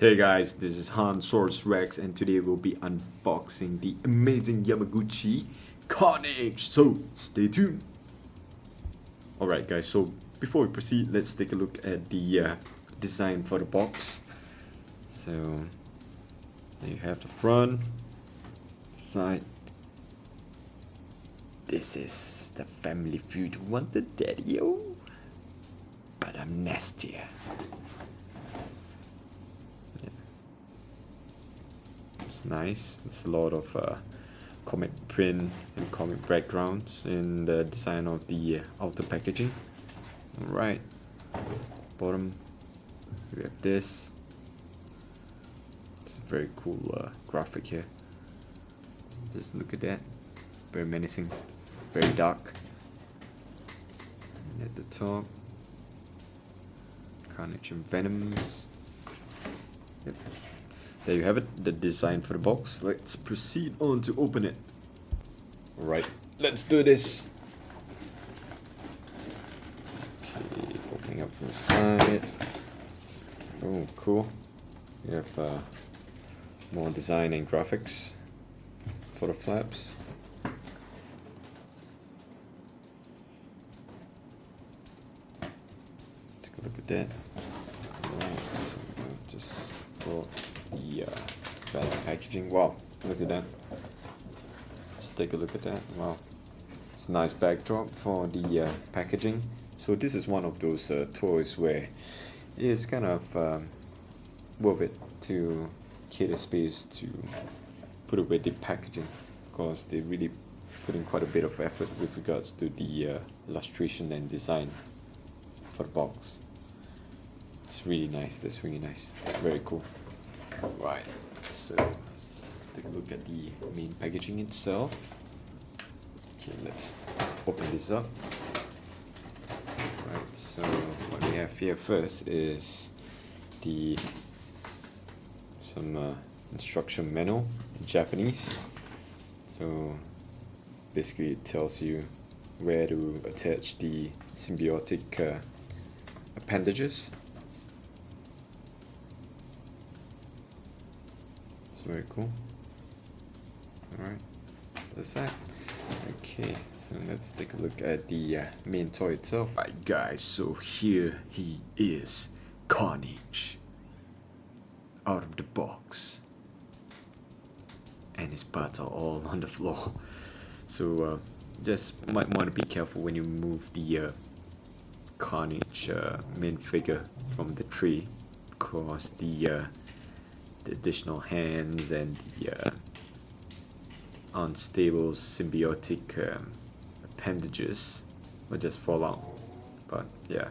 Hey guys, this is Han Source Rex, and today we'll be unboxing the amazing Yamaguchi CARNAGE. So stay tuned. Alright guys, so before we proceed, let's take a look at the design for the box. So there you have the front, side. This is the family feud. Want the daddy-o? But I'm nastier. It's nice. There's a lot of comic print and comic backgrounds in the design of the outer packaging. Alright, bottom we have this. It's a very cool graphic here. Just look at that. Very menacing, very dark. And at the top, Carnage and Venoms. Yep. There you have it, the design for the box. Let's proceed on to open it. Alright, let's do this. Okay, opening up from the side. Oh, cool. You have more design and graphics for the flaps. Take a look at that. Alright, so we'll just go the packaging. Wow, look at that. Let's take a look at that. Wow, it's a nice backdrop for the packaging. So this is one of those toys where it's kind of worth it to cater space to put away the packaging, because they really put in quite a bit of effort with regards to the illustration and design for the box. It's really nice. That's really nice. It's very cool. Right, so let's take a look at the main packaging itself. Okay, let's open this up. Right, so what we have here first is some instruction manual in Japanese. So basically it tells you where to attach the symbiotic appendages. Very cool. Alright, that's that. Okay, so let's take a look at the main toy itself. Alright guys, so here he is, Carnage, out of the box, and his parts are all on the floor. So just might want to be careful when you move the Carnage main figure from the tree, because the additional hands and the unstable symbiotic appendages will just fall out. But yeah,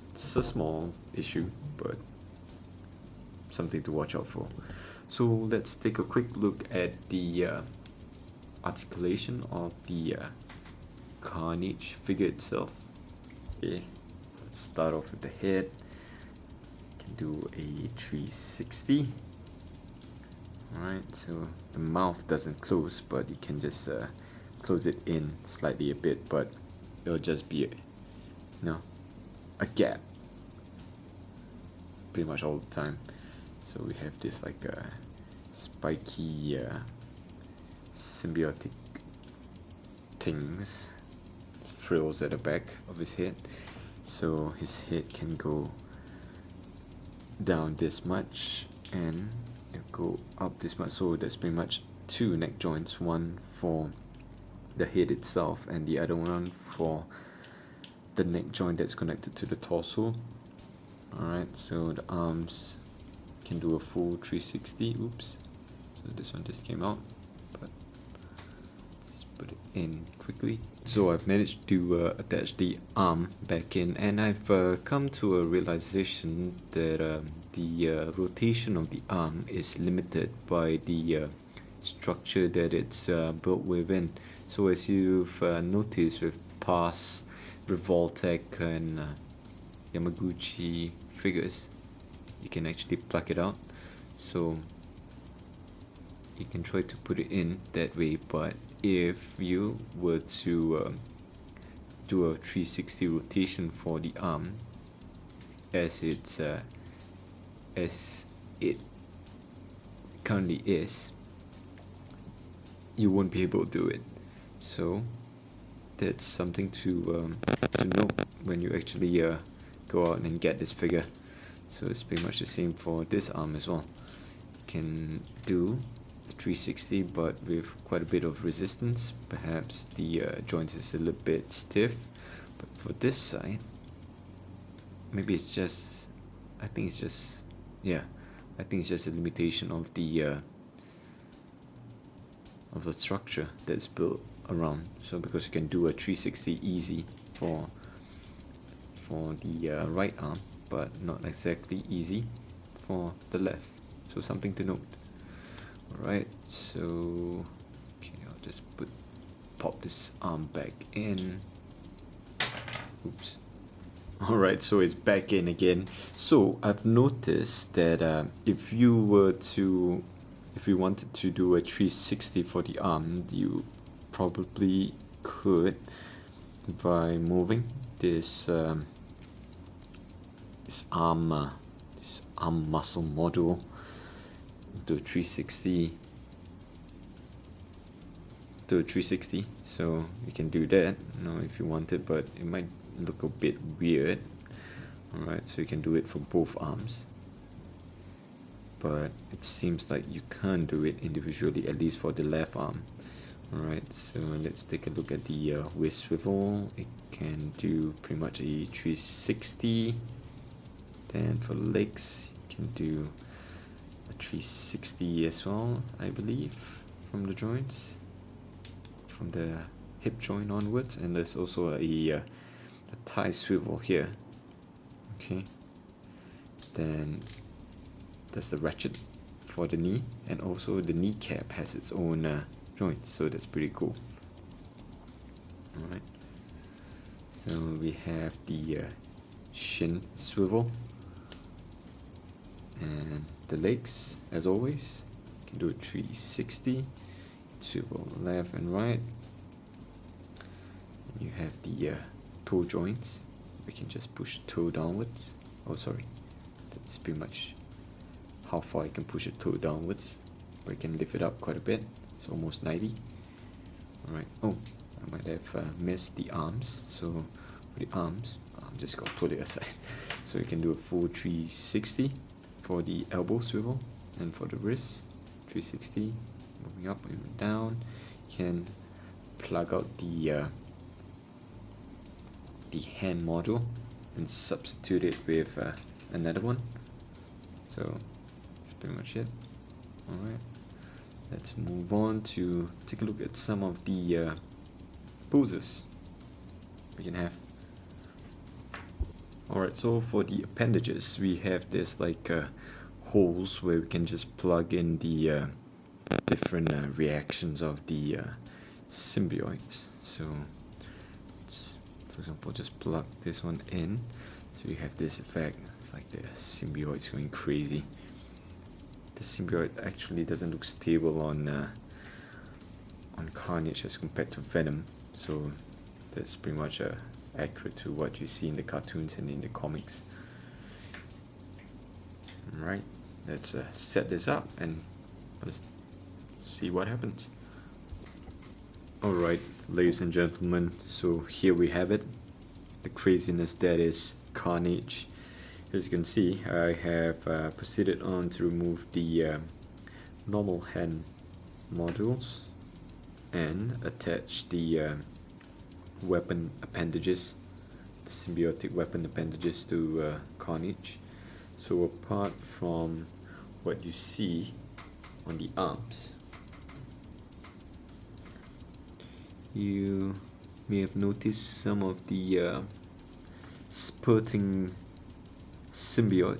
it's a small issue, but something to watch out for. So let's take a quick look at the articulation of the Carnage figure itself. Okay, let's start off with the head. Do a 360. Alright, so the mouth doesn't close, but you can just close it in slightly a bit, but it'll just be a gap pretty much all the time. So we have this like spiky symbiotic things, frills at the back of his head, so his head can go down this much and go up this much. So there's pretty much two neck joints, one for the head itself and the other one for the neck joint that's connected to the torso. Alright, so the arms can do a full 360. Oops, so this one just came out, but let's put it in quickly. So I've managed to attach the arm back in, and I've come to a realization that the rotation of the arm is limited by the structure that it's built within. So as you've noticed with past Revoltech and Yamaguchi figures, you can actually pluck it out. So you can try to put it in that way, but if you were to do a 360 rotation for the arm, as it's as it currently is, you won't be able to do it. So that's something to note when you actually go out and get this figure. So it's pretty much the same for this arm as well. You can do 360 but with quite a bit of resistance. Perhaps the joint is a little bit stiff, but for this side, maybe it's just, I think it's just a limitation of the structure that's built around. So because you can do a 360 easy for the right arm, but not exactly easy for the left. So something to note. Alright, so okay, I'll just pop this arm back in. Oops. Alright, so it's back in again. So I've noticed that if you wanted to do a 360 for the arm, you probably could by moving this arm muscle module to 360 so you can do that, if you wanted, but it might look a bit weird. Alright, so you can do it for both arms, but it seems like you can't do it individually, at least for the left arm. Alright, so let's take a look at the waist swivel. It can do pretty much a 360. Then for the legs, you can do a 360 as well, I believe, from the joints, from the hip joint onwards. And there's also a thigh swivel here. Okay, then there's the ratchet for the knee, and also the kneecap has its own joint, so that's pretty cool. Alright, so we have the shin swivel, and the legs, as always, you can do a 360, swivel left and right. And you have the toe joints. We can just push the toe downwards. Oh, sorry, that's pretty much how far I can push a toe downwards. But I can lift it up quite a bit. It's almost 90. Alright, oh, I might have missed the arms. So for the arms, I'm just gonna put it aside. So you can do a full 360 for the elbow swivel, and for the wrist, 360, moving up and down. You can plug out the hand module and substitute it with another one. So that's pretty much it. Alright, let's move on to take a look at some of the poses we can have. Alright, so for the appendages, we have this like holes where we can just plug in the different reactions of the symbiotes. So let's, for example, just plug this one in. So you have this effect. It's like the symbiote's going crazy. The symbiote actually doesn't look stable on Carnage as compared to Venom. So that's pretty much accurate to what you see in the cartoons and in the comics. Alright, let's set this up and let's see what happens. Alright, ladies and gentlemen, so here we have it, the craziness that is Carnage. As you can see, I have proceeded on to remove the normal hand modules and attach the weapon appendages, the symbiotic weapon appendages to Carnage. So apart from what you see on the arms, you may have noticed some of the spurting symbiotic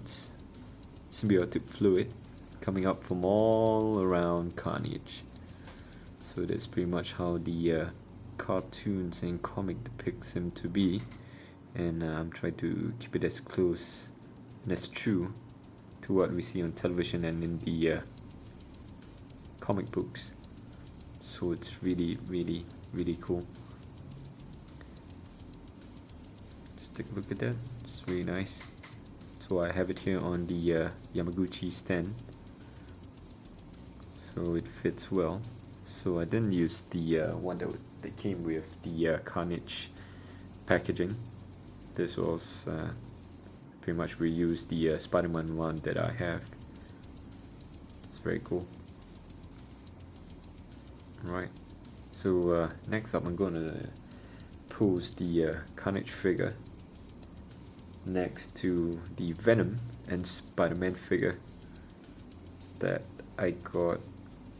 fluid coming up from all around Carnage. So that's pretty much how the cartoons and comic depicts him to be, and I'm trying to keep it as close and as true to what we see on television and in the comic books. So it's really, really, really cool. Just take a look at that. It's really nice. It's So I have it here on the Yamaguchi stand, so it fits well. So I didn't use the one that came with the CARNAGE packaging. This was pretty much reused the Spider-Man one that I have. It's very cool. Alright, so next up I'm gonna pose the CARNAGE figure next to the Venom and Spider-Man figure that I got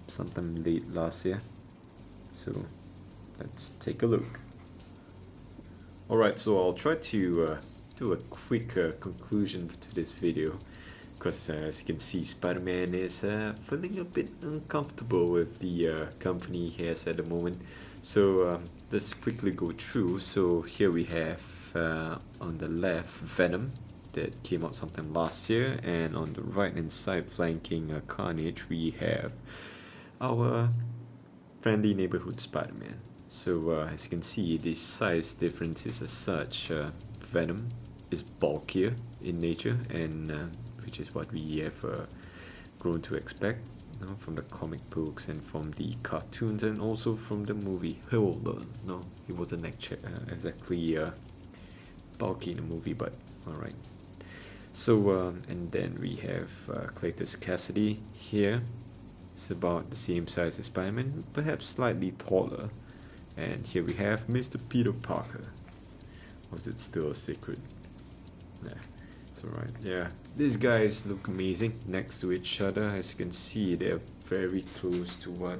sometime late last year. So let's take a look. Alright, so I'll try to do a quick conclusion to this video, because as you can see, Spider-Man is feeling a bit uncomfortable with the company he has at the moment. So let's quickly go through. So here we have on the left Venom that came out sometime last year, and on the right hand side flanking CARNAGE we have our friendly neighborhood Spider-Man. So as you can see, the size differences as such. Venom is bulkier in nature, and which is what we have grown to expect, you know, from the comic books and from the cartoons and also from the movie. No, he wasn't exactly bulky in the movie, but alright. So and then we have Cletus Cassidy here. It's about the same size as Spider-Man, perhaps slightly taller. And here we have Mr. Peter Parker. Or is it still a secret? Nah, it's alright. Yeah, these guys look amazing next to each other. As you can see, they're very close to what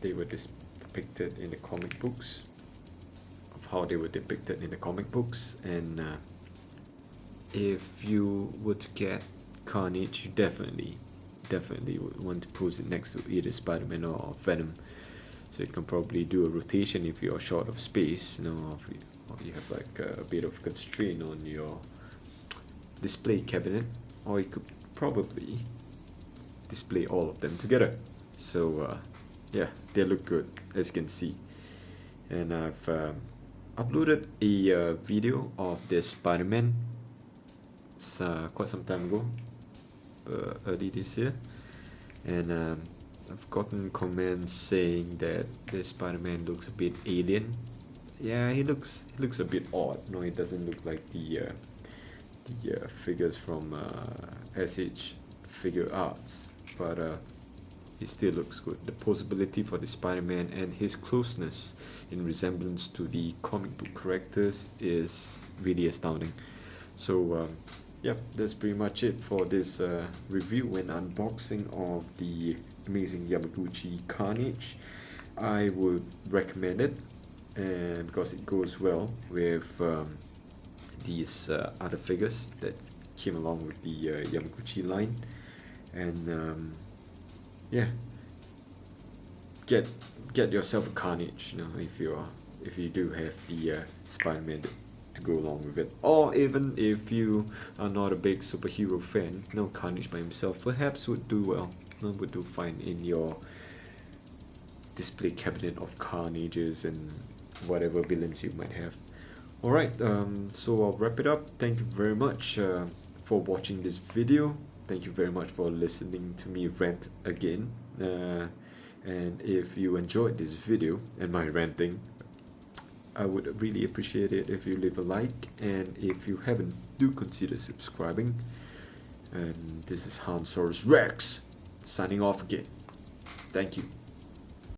they were depicted in the comic books, of how they were depicted in the comic books. And if you were to get CARNAGE, you definitely would want to pose it next to either Spider-Man or Venom. So you can probably do a rotation if you're short of space, you know, or you have like a bit of constraint on your display cabinet, or you could probably display all of them together. So yeah, they look good, as you can see. And I've uploaded a video of this Spider-Man quite some time ago, early this year, and I've gotten comments saying that this Spider-Man looks a bit alien. Yeah, he looks a bit odd. No, he doesn't look like the figures from SH Figure Arts, but it still looks good. The possibility for the Spider-Man and his closeness in resemblance to the comic book characters is really astounding. So yeah, that's pretty much it for this review and unboxing of the amazing Yamaguchi CARNAGE. I would recommend it, and because it goes well with these other figures that came along with the Yamaguchi line. And yeah, get yourself a CARNAGE, you know, if you do have the Spider-Man to go along with it, or even if you are not a big superhero fan, no, CARNAGE by himself perhaps would do well. Would do fine in your display cabinet of CARNAGEs and whatever villains you might have. Alright, so I'll wrap it up. Thank you very much for watching this video. Thank you very much for listening to me rant again. And if you enjoyed this video and my ranting, I would really appreciate it if you leave a like, and if you haven't, do consider subscribing. And this is Hansaurus Rex signing off again. Thank you.